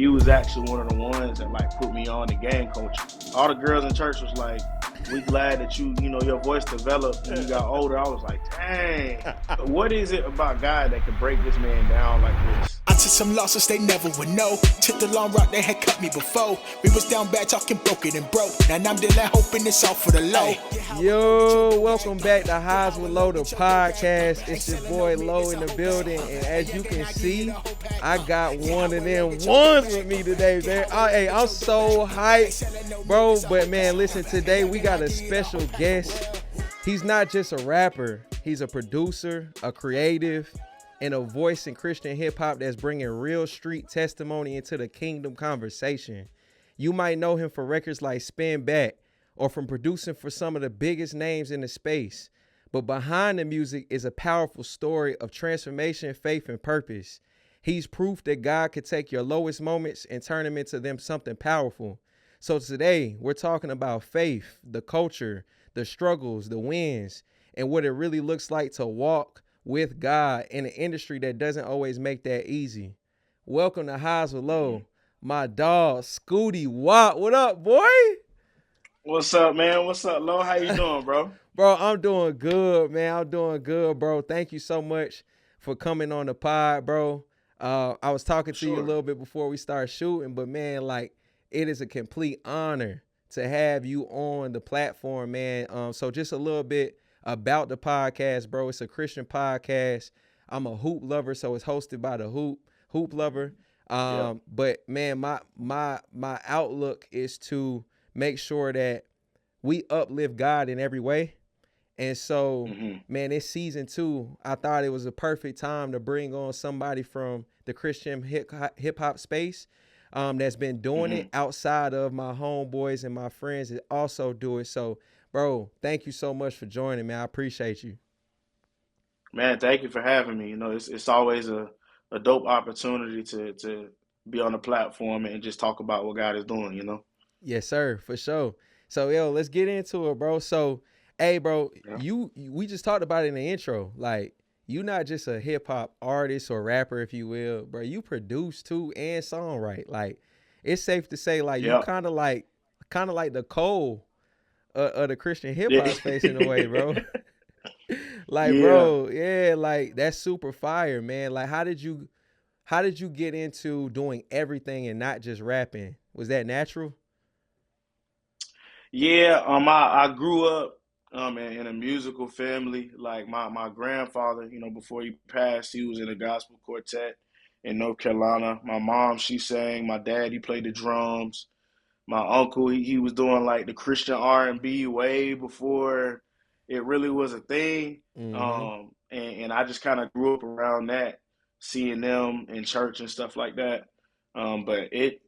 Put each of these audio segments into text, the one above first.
he was actually one of the ones that like put me on the gang culture. All the girls in church was like, "We glad that your voice developed when you got older." I was like, "Dang, what is it about God that could break this man down like this?" I took some losses they never would know. Took the long route they had cut me before. We was down bad talking broke it and broke. Now I'm dealing hoping it's all for the low. Yo, welcome back to Highs with Low, the podcast. It's your boy Low in the building, and as you can see, I got one of them ones with me today, man. Hey, I'm so hyped, bro. But man, listen, today we got a special guest. He's not just a rapper, he's a producer, a creative, and a voice in Christian hip hop that's bringing real street testimony into the kingdom conversation. You might know him for records like Spin Back, or from producing for some of the biggest names in the space. But behind the music is a powerful story of transformation, faith, and purpose. He's proof that God could take your lowest moments and turn them into something powerful. So today, we're talking about faith, the culture, the struggles, the wins, and what it really looks like to walk with God in an industry that doesn't always make that easy. Welcome to Highs with Low, my dog, Scootie. What up, boy? What's up, man? What's up, Lo? How you doing, bro? Bro, I'm doing good, man. I'm doing good, bro. Thank you so much for coming on the pod, bro. I was talking to you a little bit before we start shooting, but man, like, it is a complete honor to have you on the platform, man. So just a little bit about the podcast, bro. It's a Christian podcast. I'm a hoop lover, so it's hosted by the hoop lover. But man, my outlook is to make sure that we uplift God in every way. And so, man, it's season 2. I thought it was a perfect time to bring on somebody from the Christian hip hop space that's been doing it outside of my homeboys and my friends that also do it. So, bro, thank you so much for joining, man. I appreciate you. Man, thank you for having me. It's always a dope opportunity to be on the platform and just talk about what God is doing. Yes, sir, for sure. So, yo, let's get into it, bro. So, hey, bro, Yeah. we just talked about it in the intro. Like, you not just a hip hop artist or rapper, if you will, bro. You produce too and songwrite. Like, it's safe to say, like, you Yeah. kind of like the Cole of the Christian hip Yeah. hop space in a way, bro. Like, Yeah. bro, yeah, like that's super fire, man. Like, how did you get into doing everything and not just rapping? Was that natural? Yeah, I grew up in a musical family. Like my grandfather, before he passed, he was in a gospel quartet in North Carolina. My mom, she sang. My dad, he played the drums. My uncle, he was doing like the Christian R&B way before it really was a thing. Mm-hmm. And I just kind of grew up around that, seeing them in church and stuff like that. But it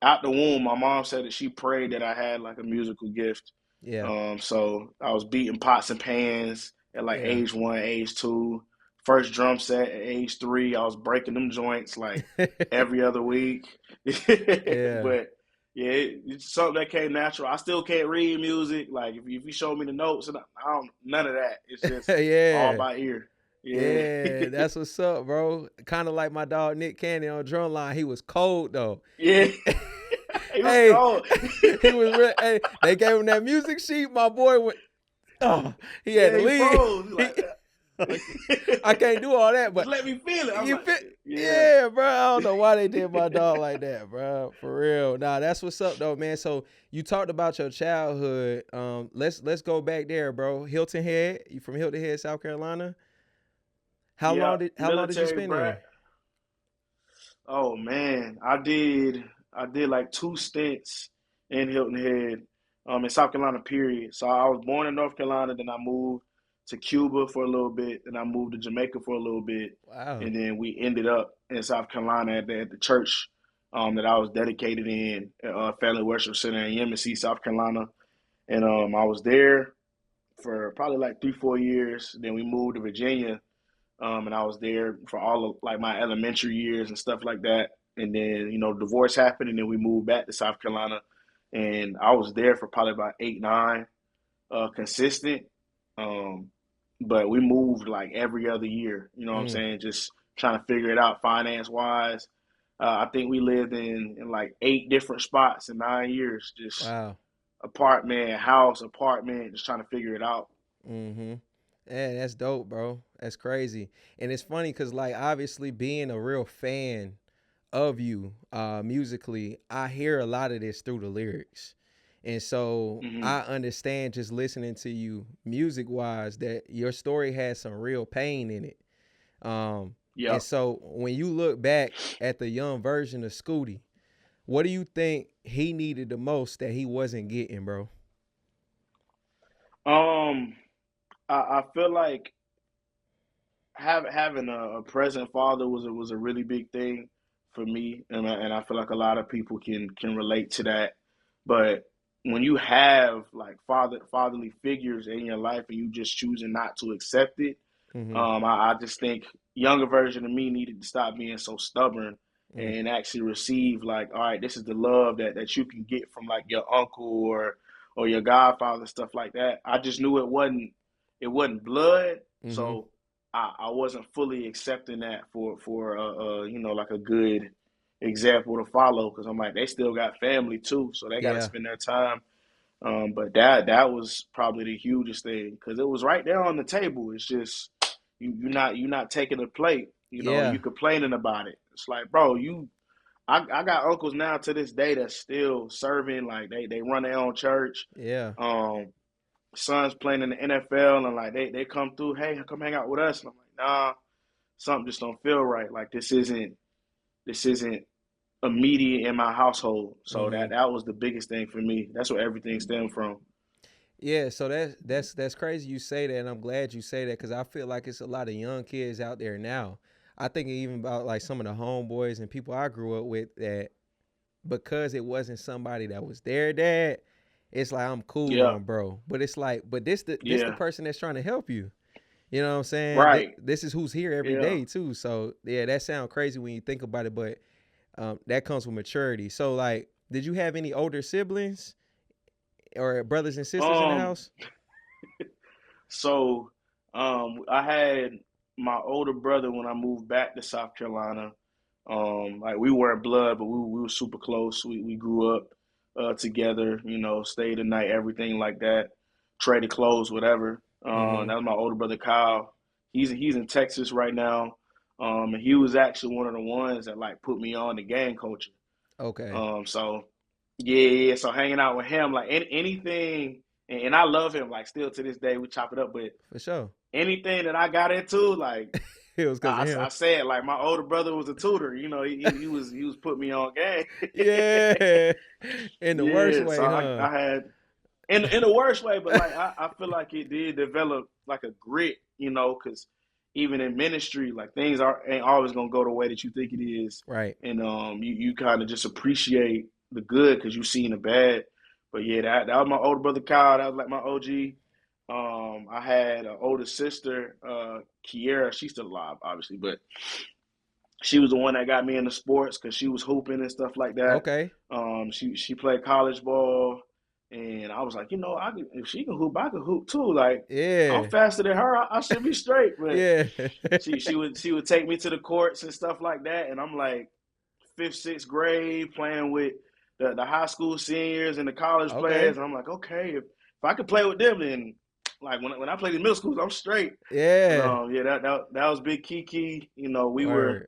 out the womb, my mom said that she prayed that I had like a musical gift. Yeah. So I was beating pots and pans at like Yeah. age 1, age 2. First drum set at age 3, I was breaking them joints like every other week. Yeah. But yeah, it's something that came natural. I still can't read music. Like if you show me the notes, and I don't none of that. It's just all Yeah. by ear. Yeah. Yeah. That's what's up, bro. Kind of like my dog Nick Cannon on Drumline. He was cold though. Yeah. It was Hey, cold. he was real. Hey, they gave him that music sheet. My boy went. Oh, he had Yeah, to he leave. froze. He like, I can't do all that, just but let me feel it. I'm you like, fit. yeah. Yeah, bro. I don't know why they did my dog like that, bro. For real. Nah, that's what's up, though, man. So you talked about your childhood. Let's go back there, bro. Hilton Head. You from Hilton Head, South Carolina? Yeah, How long did you military spend brat. there? Oh man, I did like 2 stints in Hilton Head, in South Carolina, period. So I was born in North Carolina, then I moved to Cuba for a little bit, then I moved to Jamaica for a little bit, Wow. and then we ended up in South Carolina at the church that I was dedicated in, Family Worship Center in Yemassee, South Carolina. And I was there for probably like 3, 4 years. Then we moved to Virginia, and I was there for all of like my elementary years and stuff like that. And then divorce happened, and then we moved back to South Carolina, and I was there for probably about 8, 9, consistent. Um, but we moved like every other year. You know what I'm Mm, saying? Just trying to figure it out finance wise. I think we lived in like 8 different spots in 9 years, just Wow. apartment, house, apartment, just trying to figure it out. Mm-hmm. Yeah, that's dope, bro. That's crazy. And it's funny because, like, obviously being a real fan of you musically, I hear a lot of this through the lyrics. And so Hmm. I understand just listening to you music wise that your story has some real pain in it. Um, and Yep. so when you look back at the young version of Scootie, what do you think he needed the most that he wasn't getting, bro? Um, I feel like having a present father was a really big thing for me, and I feel like a lot of people can relate to that. But when you have like fatherly figures in your life and you just choosing not to accept it, Mm-hmm. I just think younger version of me needed to stop being so stubborn Mm. and actually receive like, all right, this is the love that you can get from like your uncle or your godfather, stuff like that. I just knew it wasn't blood, Mm-hmm. so I wasn't fully accepting that for like a good example to follow because I'm like they still got family too, so they got to Yeah. spend their time. But that was probably the hugest thing because it was right there on the table. It's just you're not taking a plate. You Yeah. complaining about it. It's like, bro, I got uncles now to this day that's still serving. Like they run their own church. Yeah. Um, Sons playing in the NFL and like they come through. Hey, come hang out with us. And I'm like, nah, something just don't feel right. Like this isn't immediate in my household. So Mm-hmm. that was the biggest thing for me. That's where everything stemmed from. Yeah, so that's crazy you say that, and I'm glad you say that because I feel like it's a lot of young kids out there now. I think even about like some of the homeboys and people I grew up with that because it wasn't somebody that was their dad, it's like I'm cool Yeah, on bro. But it's like, but this the yeah, person that's trying to help you. You know what I'm saying? right, This is who's here every yeah. day too. So yeah, that sounds crazy when you think about it, but that comes with maturity. So like, did you have any older siblings or brothers and sisters in the Um, house? so I had my older brother when I moved back to South Carolina. Like we weren't blood, but we were super close. We grew up together, stayed the night, everything like that. Traded clothes, whatever. Mm-hmm. That was my older brother Kyle. He's in Texas right now. And he was actually one of the ones that like put me on the gang culture. Okay, So yeah, yeah. So hanging out with him, like anything, and I love him. Like still to this day, we chop it up. But for sure. anything that I got into, like It was because of I him. said, like my older brother was a tutor. He was putting me on game. Yeah, in the worst Yeah, so way, I, huh? I had in the worst way, but like I feel like it did develop like a grit, because even in ministry, like things ain't always gonna go the way that you think it is, Right. and you kind of just appreciate the good because you've seen the bad. But yeah, that was my older brother Kyle. That was like my OG. I had an older sister, Kiera. She's still alive, obviously, but she was the one that got me into sports because she was hooping and stuff like that. Okay. She played college ball, and I was like, if she can hoop, I can hoop too. Like I'm Yeah. faster than her, I should be straight. But Yeah. she would take me to the courts and stuff like that, and I'm like fifth, sixth grade playing with the high school seniors and the college players, Okay. and I'm like, okay, if I could play with them, then like when I played in middle schools, I'm straight. But Yeah. yeah, that was big Kiki. We were Word.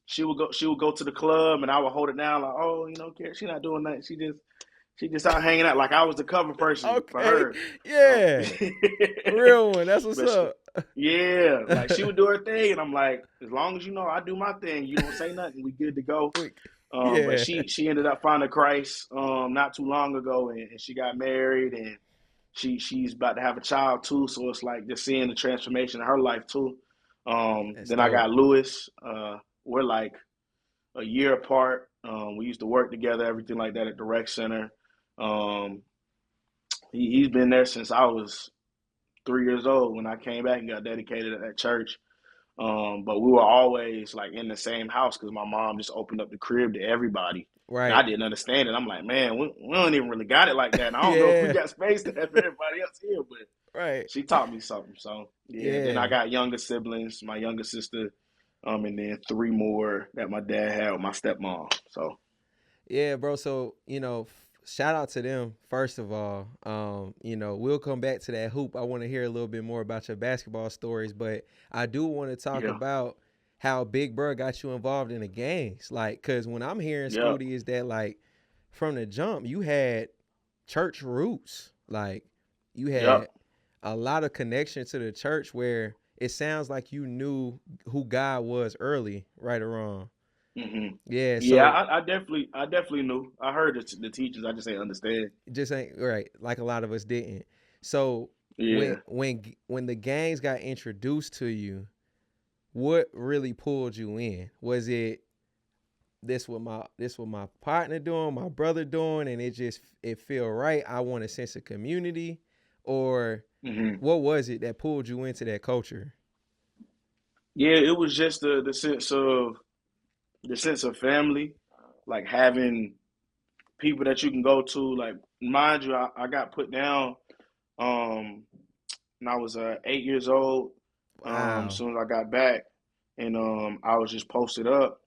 she would go to the club and I would hold it down like, oh, she's not doing that. She just out hanging out like I was the cover person for Okay. her. Yeah. Real one. That's what's But she, up. yeah, like she would do her thing, and I'm like, as long as I do my thing, you don't say nothing, we good to go. We- But yeah. she ended up finding Christ not too long ago, and she got married, and she's about to have a child too. So it's like just seeing the transformation in her life too. That's Then I dope. got Lewis. We're like a year apart. We used to work together, everything like that at the rec center. Um, he's been there since I was 3 years old. When I came back and got dedicated at that church. But we were always like in the same house because my mom just opened up the crib to everybody. And I Right. didn't understand it. I'm like, man, we don't even really got it like that. And I don't know if we Yeah. got space to have everybody else here, but Right. she taught me something. So yeah. Then I Yeah. got younger siblings. My younger sister, and then three more that my dad had with my stepmom. So Yeah, bro. So, shout out to them, first of all. We'll come back to that hoop. I want to hear a little bit more about your basketball stories, but I do want to talk yeah, about how Big Bro got you involved in the gangs. Like, cause when I'm hearing yep, Scootie is that like from the jump, you had church roots. Like you yep. had a lot of connection to the church where it sounds like you knew who God was early, right or wrong. hmm Yeah, Yeah, so I definitely knew. I heard the teachers. I just ain't understand. just ain't right. Like a lot of us didn't. So when Yeah. when when the gangs got introduced to you, what really pulled you in? Was it this what my partner doing, my brother doing, and it feel right? I want a sense of community, or hmm what was it that pulled you into that culture? Yeah, it was just the sense of family, like having people that you can go to. Like, mind you, I got put down um when I was 8 years old. As Wow. soon as I got back, and I was just posted up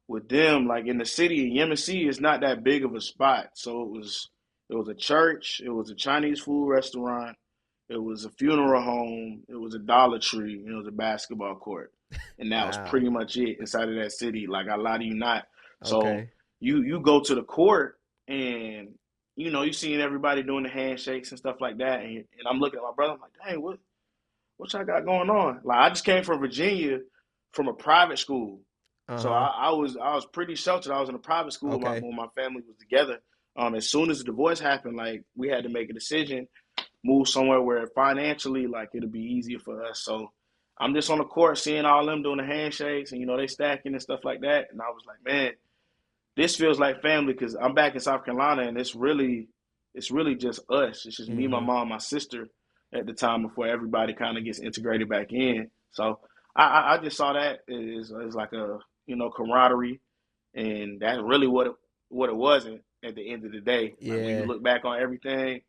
with them. Like in the city, Yemen is not that big of a spot, so it was a church, it was a Chinese food restaurant, it was a funeral home, it was a Dollar Tree, and it was a basketball court, and that was Wow. pretty much it inside of that city. Like, I lie to you not. So Okay. you go to the court, and you seeing everybody doing the handshakes and stuff like that, and I'm looking at my brother. I'm like, dang, what y'all got going on? Like, I just came from Virginia, from a private school, so Uh-huh. I was pretty sheltered. I was in a private school when my, Okay. when my family was together. As soon as the divorce happened, like, we had to make a decision, move somewhere where financially, like, it'll be easier for us. So I'm just on the court seeing all them doing the handshakes, and they stacking and stuff like that. And I was like, man, this feels like family, because I'm back in South Carolina, and it's really just us. It's just me, my Mm-hmm. mom, my sister at the time, before everybody kind of gets integrated back in. So I just saw that as like a camaraderie, and that's really what it wasn't at the end of the day. Like, when you Yeah. look back on everything,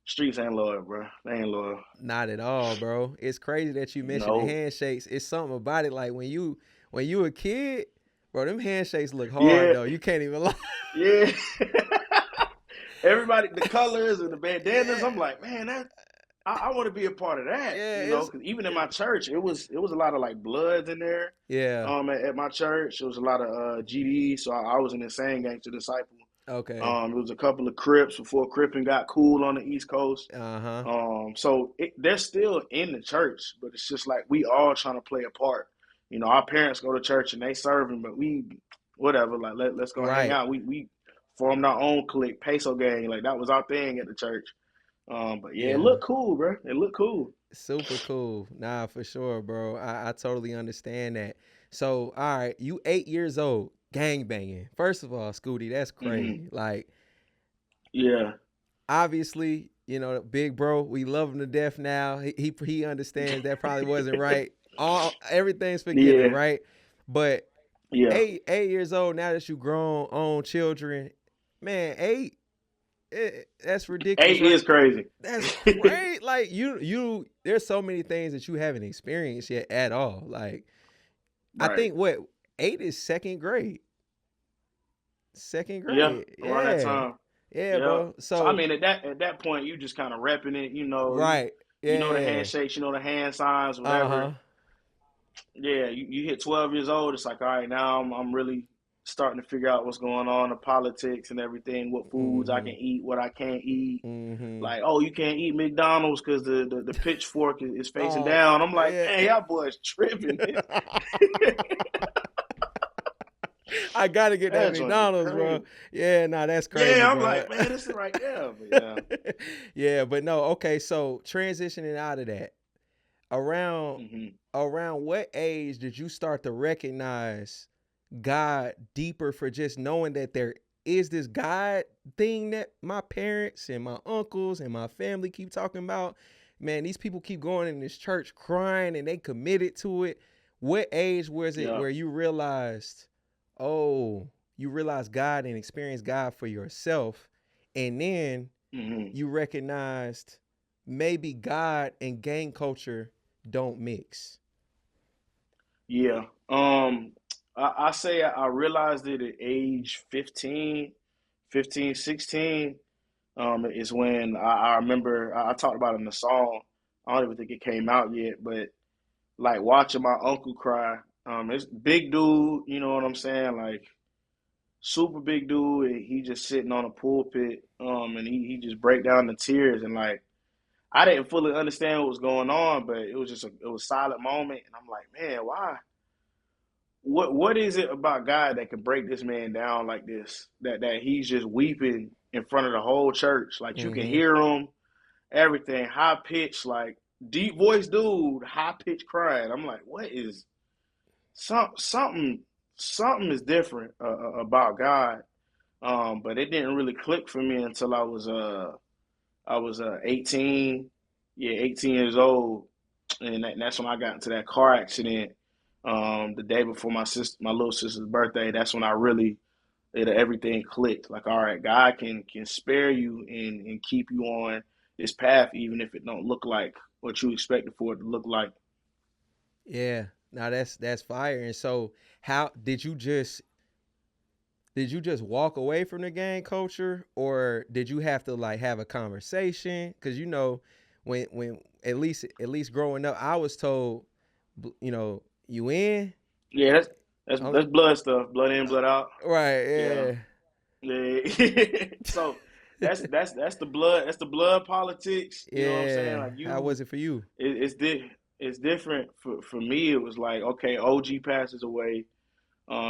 streets ain't loyal, bro. They ain't loyal. Not at all, bro. It's crazy that you mentioned the No. handshakes. It's something about it. Like when you a kid, bro, them handshakes look hard Yeah, though. You can't even lie. yeah. Everybody, the colors and the bandanas. Yeah, I'm like, man, I want to be a part of that, yeah, because even in my church, it was a lot of like Bloods in there. yeah. At my church, it was a lot of GDs, so I was an insane gangster disciple. Okay. It was a couple of Crips before Crippin' got cool on the East Coast. Uh huh. So they're still in the church, but it's just like we all trying to play a part. Our parents go to church and they serving, but we, whatever, like, let's go hang Right. out. We formed our own clique, Peso Gang, like that was our thing at the church. But yeah, it Yeah. looked cool, bro. It looked cool. Super cool. Nah, for sure, bro. I totally understand that. So, all right, you 8 years old, gang banging. First of all, Scooty, that's hmm crazy. Like, Yeah, obviously, big bro, we love him to death now. He understands that probably wasn't right. All everything's forgiven, yeah, right? But yeah. 8 years old, now that you grown, own children, man, that's ridiculous, Eight right? is crazy. That's great. Like there's so many things that you haven't experienced yet at all. Like I Right. think what 8 is second grade. Second Yeah, grade. around that Yeah. time. Yeah, Yeah. bro. So I So mean, at that point, you just kind of repping it. right. You know the Yeah. handshakes, the hand signs, whatever. Uh-huh. Yeah, you hit 12 years old. It's like, all right, now I'm really starting to figure out what's going on, the politics and everything, what foods I can Mm-hmm. eat, what I can't eat. Mm-hmm. Like, oh, you can't eat McDonald's because the pitchfork is facing Oh, down. I'm like, yeah. man, y'all boys tripping. I gotta get that That's gonna be McDonald's, bro. crazy. Yeah, nah, that's crazy, Yeah, I'm bro. like, man, this is right there. But yeah. Yeah, but no, okay, so transitioning out of that, around hmm around what age did you start to recognize God deeper for just knowing that there is this God thing that my parents and my uncles and my family keep talking about? Man, these people keep going in this church crying and they committed to it. What age was it Yeah. where oh, you realized God and experienced God for yourself? And then hmm you recognized maybe God and gang culture don't mix. Yeah. I say I realized it at age 15, 15, 16. Is when I remember I talked about it in the song. I don't even think it came out yet, but like watching my uncle cry. It's big dude, you know what I'm saying? Like super big dude. And he just sitting on a pulpit, and he just break down the tears and like I didn't fully understand what was going on, but it was just it was a silent moment, and I'm like, man, why? What is it about God that could break this man down like this? That he's just weeping in front of the whole church, like you can Mm-hmm. hear him, everything high pitched, like deep voice dude, high pitched crying. I'm like, what is something? Something is different about God. But it didn't really click for me until I was 18, yeah, 18 years old, and that's when I got into that car accident. The day before my little sister's birthday. That's when I really everything clicked. Like, all right, God can spare you and keep you on this path, even if it don't look like what you expected for it to look like. Yeah. Now that's fire. And so, how did you just walk away from the gang culture, or did you have to like have a conversation? Because when at least growing up, I was told, you in. Yeah, that's blood stuff, blood in, blood out. Right. Yeah, Yeah. yeah. So that's the blood. That's the blood politics. You know what I'm saying? Yeah. Like How you, was it for you? it's different for me. It was like, okay, OG passes away.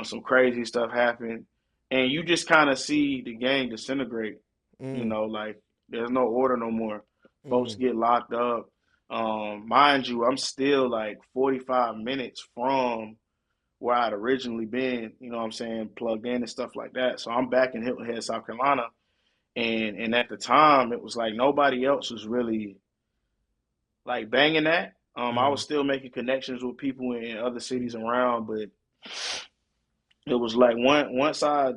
Some crazy stuff happened, and you just kind of see the gang disintegrate. Mm. Like there's no order no more. Folks Mm. get locked up. Mind you, I'm still like 45 minutes from where I'd originally been. You know what I'm saying? Plugged in and stuff like that. So I'm back in Hilton Head, South Carolina, and at the time it was like nobody else was really like banging that. I was Mm. still making connections with people in other cities around, but it was like once I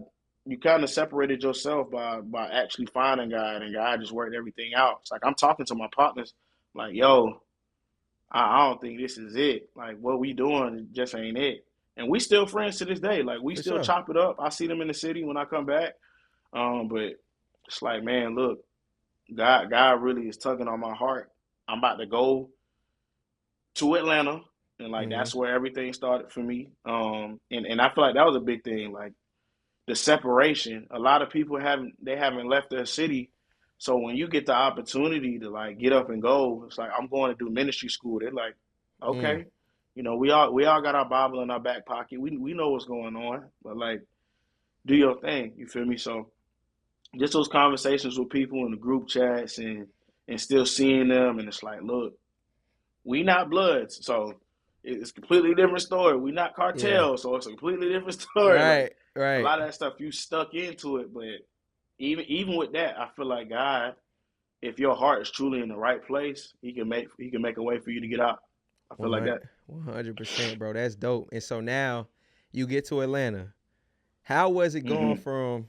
you kind of separated yourself by actually finding God, and God just worked everything out. It's like I'm talking to my partners, like, yo, I don't think this is it. Like what we doing just ain't it. And we still friends to this day. Like we For still sure. chop it up. I see them in the city when I come back. But it's like, man, look, God really is tugging on my heart. I'm about to go to Atlanta, and like Mm-hmm. that's where everything started for me. And I feel like that was a big thing. Like the separation. A lot of people haven't left their city. So when you get the opportunity to like get up and go, it's like I'm going to do ministry school. They're like, Mm. okay, we all got our Bible in our back pocket. We know what's going on, but like do your thing. You feel me? So just those conversations with people in the group chats and still seeing them, and it's like, look, we not Bloods, so it's a completely different story. We not Yeah. cartel, so it's a completely different story. Like Right. a Right. lot of that stuff, you stuck into it. But even with that, I feel like God, if your heart is truly in the right place, He can make a way for you to get out. I feel like 100. that. 100%, bro. That's dope. And so now you get to Atlanta. How was it going Hmm. from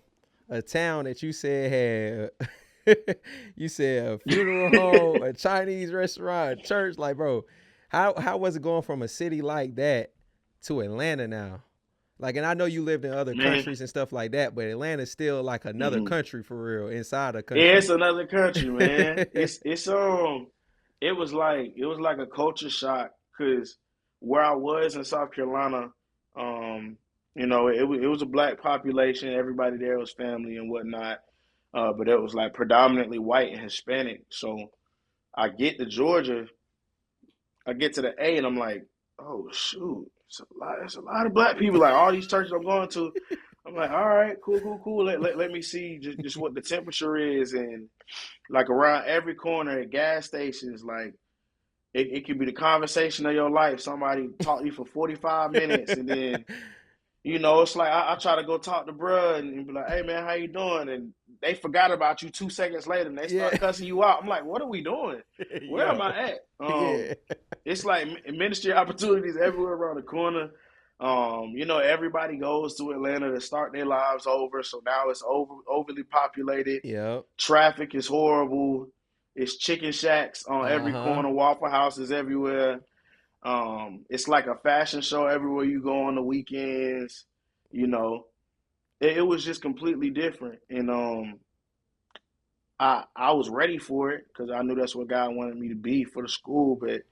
a town that you said had you said a funeral home, a Chinese restaurant, a church? Like, bro, how was it going from a city like that to Atlanta now? Like, and I know you lived in other Man, countries and stuff like that, but Atlanta's still like another hmm country for real, inside a yeah, country. it's another country, man. It was like a culture shock because where I was in South Carolina, um, it was a black population. Everybody there was family and whatnot, but it was like predominantly white and Hispanic. So I get to Georgia, I get to the A, and I'm like, oh shoot, it's a lot of black people. Like all these churches I'm going to, I'm like, all right, cool, cool, cool. Let me see just what the temperature is, and like around every corner at gas stations, like it could be the conversation of your life. Somebody talk to you for 45 minutes, and then it's like I try to go talk to bruh and be like, hey man, how you doing? And they forgot about you 2 seconds later, and they Yeah. start cussing you out. I'm like, what are we doing? Where am Yo. I at? Yeah. It's like ministry opportunities everywhere around the corner. Everybody goes to Atlanta to start their lives over, so now it's overly populated. Yep. Traffic is horrible. It's chicken shacks on every Uh-huh. corner, Waffle Houses everywhere. It's like a fashion show everywhere you go on the weekends. You know, it was just completely different, and I was ready for it because I knew that's what God wanted me to be for the school. But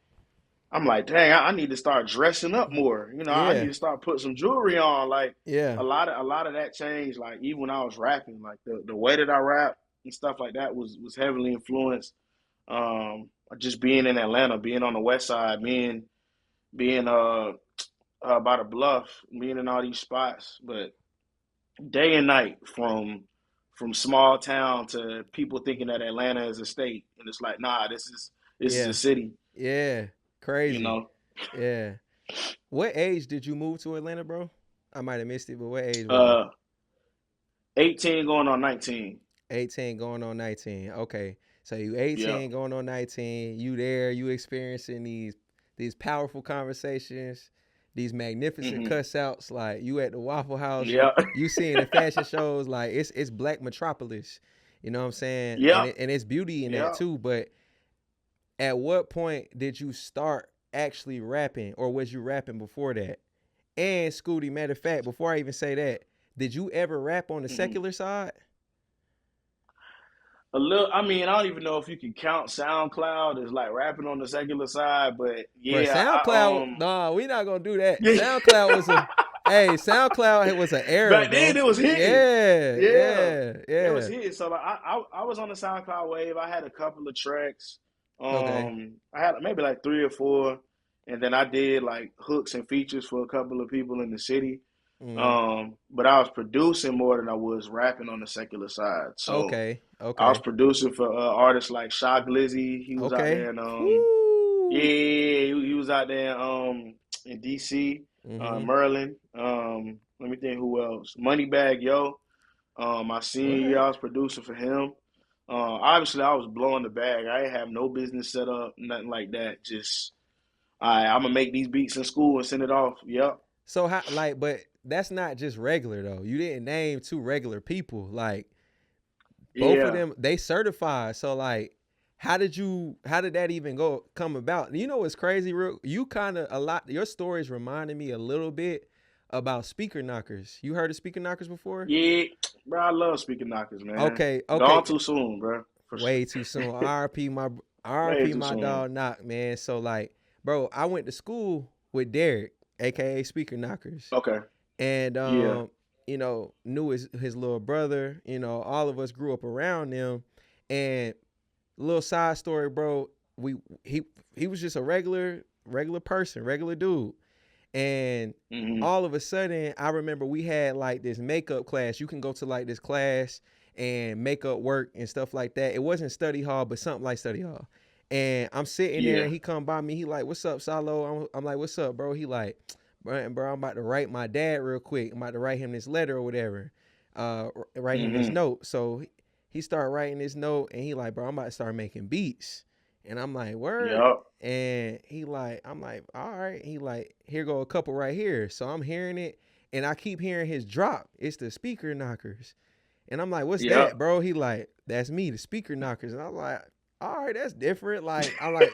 I'm like, dang, I need to start dressing up more. You know, I need Yeah. to start putting some jewelry on. Like Yeah. a lot of that changed. Like even when I was rapping, like the way that I rap and stuff like that was heavily influenced. Just being in Atlanta, being on the West Side, being by the Bluff, being in all these spots, but day and night from small town to people thinking that Atlanta is a state, and it's like, nah, this is a Yeah. city. Yeah. You Crazy. know, Yeah. What age did you move to Atlanta, bro? I might have missed it, but what age was it? uh, 18 going on 19. 18 going on 19. Okay. So you Yeah. 18 going on 19. You there, you experiencing these powerful conversations, these magnificent Hmm. cuss outs, like you at the Waffle House, Yeah. you seeing the fashion shows, like it's Black Metropolis. You know what I'm saying? And Yeah. and it's beauty in that Yeah. too. But at what point did you start actually rapping, or was you rapping before that? And Scootie, matter of fact, before I even say that, did you ever rap on the Hmm. secular side? A little. I mean, I don't even know if you can count SoundCloud as like rapping on the secular side, but Bro, yeah, SoundCloud, nah, we not gonna do that. yeah. SoundCloud was a, hey, SoundCloud was an era, Back then bro. it was hitting. Yeah, Yeah, yeah, it was yeah. hitting. So like, I was on the SoundCloud wave. I had a couple of tracks. Okay. I had maybe like three or four, and then I did like hooks and features for a couple of people in the city. Mm. But I was producing more than I was rapping on the secular side. So Okay. I was Okay. producing for artists like Shy Glizzy. He was out Okay. there, and yeah, Woo. he was out there in DC, Mm-hmm. Merlin. Let me think who else. Moneybag Yo. My senior year, What? I was producing for him. Obviously, I was blowing the bag. I didn't have no business set up, nothing like that. Just, I'm gonna make these beats in school and send it off. Yep. So how, like, but that's not just regular though. You didn't name two regular people. Like both of Yeah. them, they certified. So like, how did that even come about? You know what's crazy, real? You kind of a lot. Your stories reminded me a little bit about speaker knockers. You heard of speaker knockers before? Yeah, bro. I love speaking knockers, man. Okay, okay. Gone too soon, bro. For sure. Way too soon. RP my Way RP too my soon. dog Knock, man. So like, bro, I went to school with Derek, aka Speaker Knockers. Okay. And Yeah. knew his little brother. All of us grew up around them. And little side story, bro. We he was just a regular person, regular dude. And Hmm. all of a sudden, I remember we had like this makeup class. You can go to like this class and makeup work and stuff like that. It wasn't study hall, but something like study hall. And I'm sitting there, Yeah. and he come by me. He like, "What's up, Salo?" I'm like, "What's up, bro?" He like, bro, I'm about to write my dad real quick. I'm about to write him this letter or whatever. Write him this Hmm. note. So he started writing this note, and he like, "Bro, I'm about to start making beats." And I'm like, "Word." Yep. And I'm like, "All right." He like, "Here go a couple right here." So I'm hearing it, and I keep hearing his drop. It's the speaker knockers. And I'm like, "What's Yep. that, bro?" He like, "That's me, the speaker knockers." And I'm like, "All right, that's different." Like, I'm like,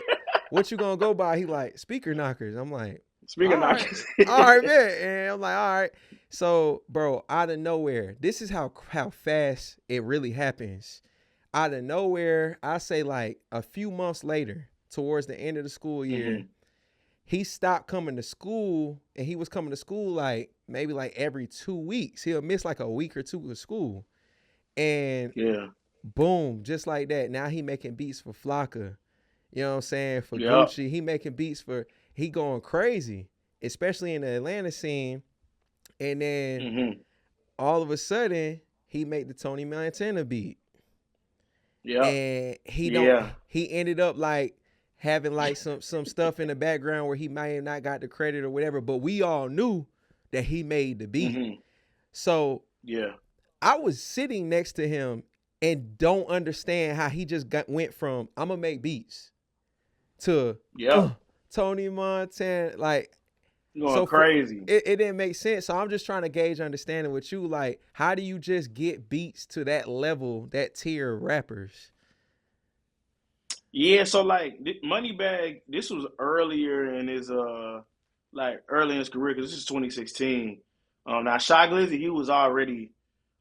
"What you gonna go by?" He like, "Speaker knockers." I'm like, Speaking "All right, knockers. all right, man." And I'm like, "All right." So, bro, out of nowhere, this is how fast it really happens. Out of nowhere, I say like a few months later, towards the end of the school year, Hmm. he stopped coming to school, and he was coming to school like maybe like every 2 weeks. He'll miss like a week or two of school. And Yeah. boom, just like that. Now he making beats for Flocka. You know what I'm saying? For Yep. Gucci. He making beats he going crazy, especially in the Atlanta scene. And then Hmm. all of a sudden, he made the Tony Montana beat. Yep. And Yeah. he ended up like having like some stuff in the background where he might have not got the credit or whatever, but we all knew that he made the beat. Hmm. So Yeah. I was sitting next to him and don't understand how he just went from "I'm gonna make beats" to Yep. Tony Montana. Like, Going so for crazy. it didn't make sense. So I'm just trying to gauge understanding with you. Like, how do you just get beats to that level, that tier of rappers? Yeah, so like Moneybag, this was earlier in his like early in his career because this is 2016. Now Shy Glizzy, he was already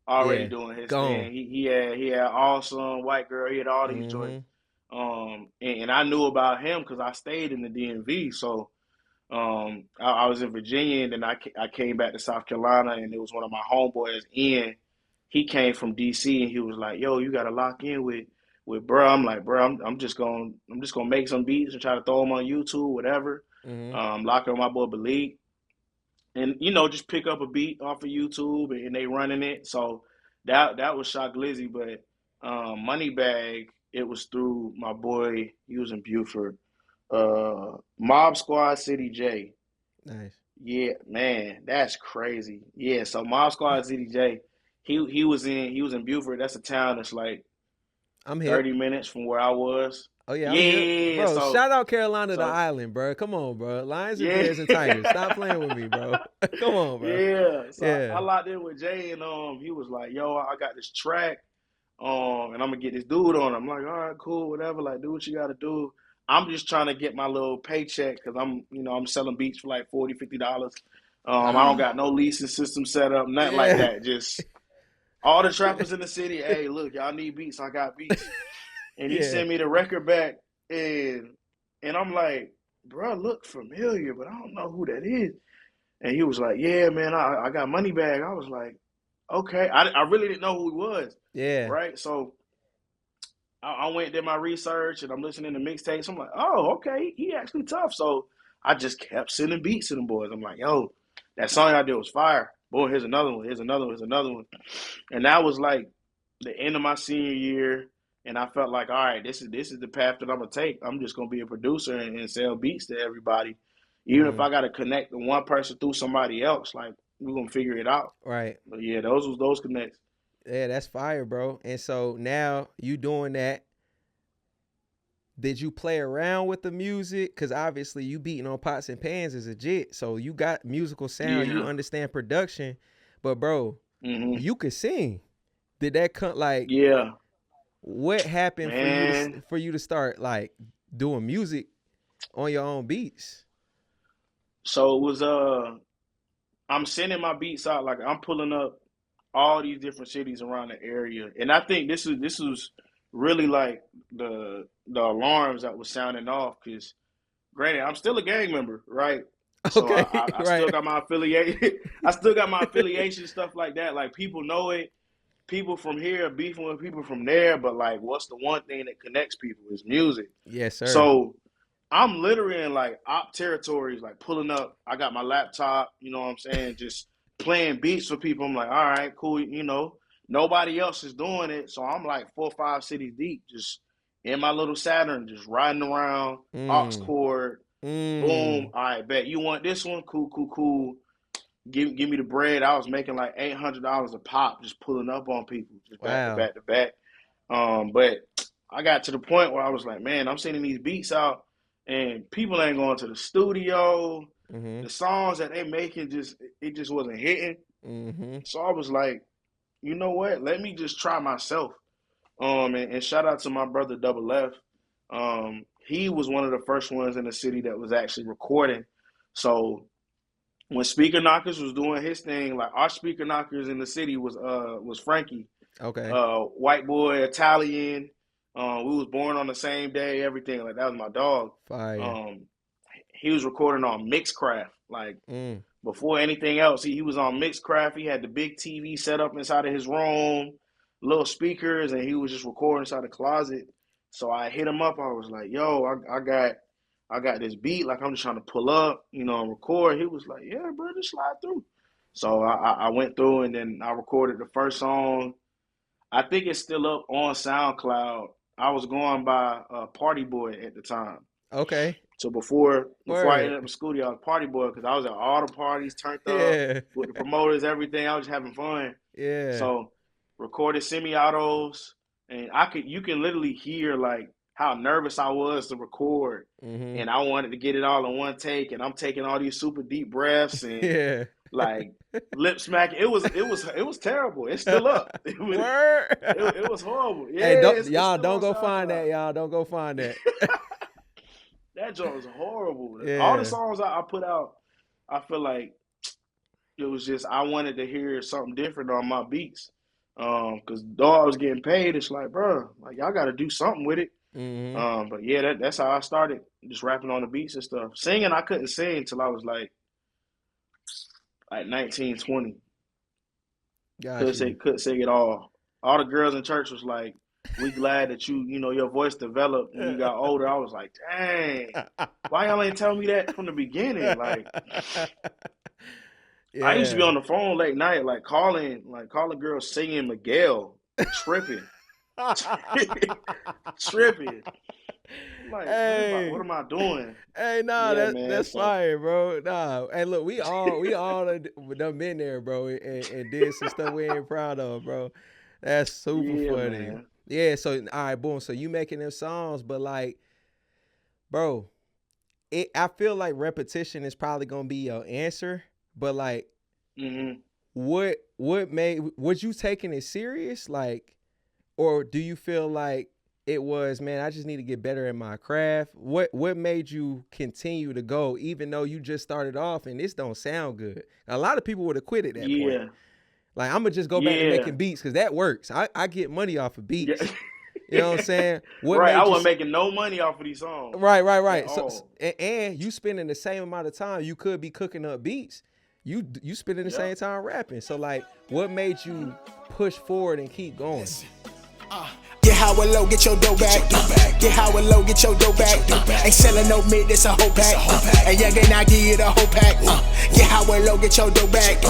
Yeah, doing his gone. thing. He had Awesome, White Girl, he had all these joints. Mm-hmm. And I knew about him because I stayed in the DMV. So I was in Virginia, and then I came back to South Carolina, and it was one of my homeboys. In He came from DC, and he was like, "Yo, you got to lock in with bro." I'm like, "Bro, I'm just gonna make some beats and try to throw them on YouTube, whatever." Mm-hmm. Lock in with my boy Balik, and just pick up a beat off of YouTube, and they running it. So that was Shock Glizzy, but Moneybag, it was through my boy. He was in Buford, Mob Squad City J. Nice. Yeah, man, that's crazy. Yeah, so Mob Squad City J, he was in Buford. That's a town that's like I'm hip. 30 minutes from where I was. Oh yeah, I'm hip, Yeah, bro. so Shout out Carolina the so island, bro. Come on, bro. Lions and yeah. Bears and Tigers. Stop playing with me, bro. Come on, bro. Yeah, so I Yeah. locked in with Jay, and he was like, "Yo, I got this track, and I'm gonna get this dude on." I'm like, "All right, cool, whatever. Like, do what you got to do." I'm just trying to get my little paycheck because I'm selling beats for like $40, $50. I don't got no leasing system set up, nothing like Yeah. that. Just all the trappers in the city. Hey, look, y'all need beats. I got beats, and he Yeah. sent me the record back, and I'm like, "Bro, look familiar, but I don't know who that is." And he was like, "Yeah, man, I got money bag." I was like, "Okay." I really didn't know who he was, Yeah. right? So I went and did my research, and I'm listening to mixtapes. I'm like, "Oh, okay, he actually tough." So I just kept sending beats to them boys. I'm like, "Yo, that song I did was fire. Boy, here's another one. Here's another one. Here's another one." And that was like the end of my senior year, and I felt like, all right, this is the path that I'm gonna take. I'm just gonna be a producer and sell beats to everybody, even if Mm-hmm. I gotta connect to one person through somebody else. Like we're gonna figure it out. Right. But yeah, those connects. Yeah, that's fire, bro. And so now you doing that. Did you play around with the music? Cause obviously you beating on pots and pans as a jit. So you got musical sound, you Yeah. understand production. But bro, Hmm. you could sing. Did that come like Yeah, what happened for you to man. start like doing music on your own beats? So it was I'm sending my beats out. Like I'm pulling up all these different cities around the area, and I think this was really like the alarms that was sounding off because granted, I'm still a gang member, right? So I, Okay, I, I right. still got my affiliate. I still got my affiliation stuff like that. Like people know it. People from here are beefing with people from there, but like, what's the one thing that connects people is music. Yes, sir. So I'm literally in like op territories, like pulling up. I got my laptop, you know what I'm saying, just playing beats for people. I'm like, all right, cool, nobody else is doing it, so I'm like 4 or 5 cities deep, just in my little Saturn, just riding around, aux Mm. cord. Boom. Mm. All right, bet you want this one? Cool, cool, cool. Give me the bread. I was making like $800 a pop, just pulling up on people, just back to Wow. back to back. But I got to the point where I was like, man, I'm sending these beats out, and people ain't going to the studio. Mm-hmm. The songs that they making just wasn't hitting. Mm-hmm. So I was like, you know what? Let me just try myself. And shout out to my brother Double F. He was one of the first ones in the city that was actually recording. So when Speaker Knockers was doing his thing, like our Speaker Knockers in the city was Frankie, Okay. white boy, Italian. We was born on the same day, everything. Like that was my dog. Fire. Um, he was recording on Mixcraft. Like Mm. before anything else, he was on Mixcraft. He had the big TV set up inside of his room, little speakers, and he was just recording inside the closet. So I hit him up. I was like, "Yo, I got this beat. Like I'm just trying to pull up, and record." He was like, "Yeah, bro, just slide through." So I went through and then I recorded the first song. I think it's still up on SoundCloud. I was going by Party Boy at the time. Okay. So before I Word. ended up with Scootie, I was Party Boy because I was at all the parties, turned up Yeah. with the promoters, everything. I was just having fun. Yeah. So recorded semi-autos, and you can literally hear like how nervous I was to record, Mm-hmm. and I wanted to get it all in one take, and I'm taking all these super deep breaths and Yeah. like lip smacking. It was terrible. It's still up. Word. It was horrible. Hey, Yeah, don't it's y'all still don't on go find SoundCloud. that, y'all. Don't go find that. That joint was horrible. All the Yeah. songs I put out, I feel like it was just I wanted to hear something different on my beats. Cause though I was getting paid, it's like, bro, like y'all got to do something with it. Mm-hmm. But yeah, that's how I started, just rapping on the beats and stuff. Singing, I couldn't sing until I was like 19, 20. Got you. Couldn't sing at all. All the girls in church was like, "We glad that your voice developed when you got older." I was like, "Dang, why y'all ain't tell me that from the beginning?" Like, I used to be Yeah. on the phone late night, like calling girls singing Miguel, tripping, tripping. I'm like, what Hey. am I doing? Hey, nah, Yeah, that man. that's So fire, bro. Nah, hey, look, we all done been there, bro, and did some stuff we ain't proud of, bro. That's super yeah, funny. man. Yeah, so all right, boom. So you making them songs, but like, bro, I feel like repetition is probably gonna be your answer, but like, Hmm. what made was you taking it serious, like, or do you feel like it was, man, I just need to get better at my craft? What made you continue to go even though you just started off and this don't sound good? A lot of people would have quit at that point. Yeah, Like, I'm gonna just go back to yeah, making beats because that works. I get money off of yeah. beats. You know what I'm saying? What Right. I made you wasn't making no money off of these songs at right. So all. and you spending the same amount of time you could be cooking up beats. You spending the Yep. same time rapping. So like, what made you push forward and keep going? Get high and low, get your dough back. Get high and low, get your dough back. Ain't selling no mid, it's a whole pack. And young and I give you the whole pack. Get high and low, get your dough back.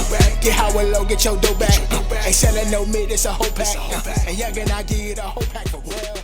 Get high and low, get your dough back. Ain't selling no mid, it's a whole pack. And young and I give you the whole pack for real.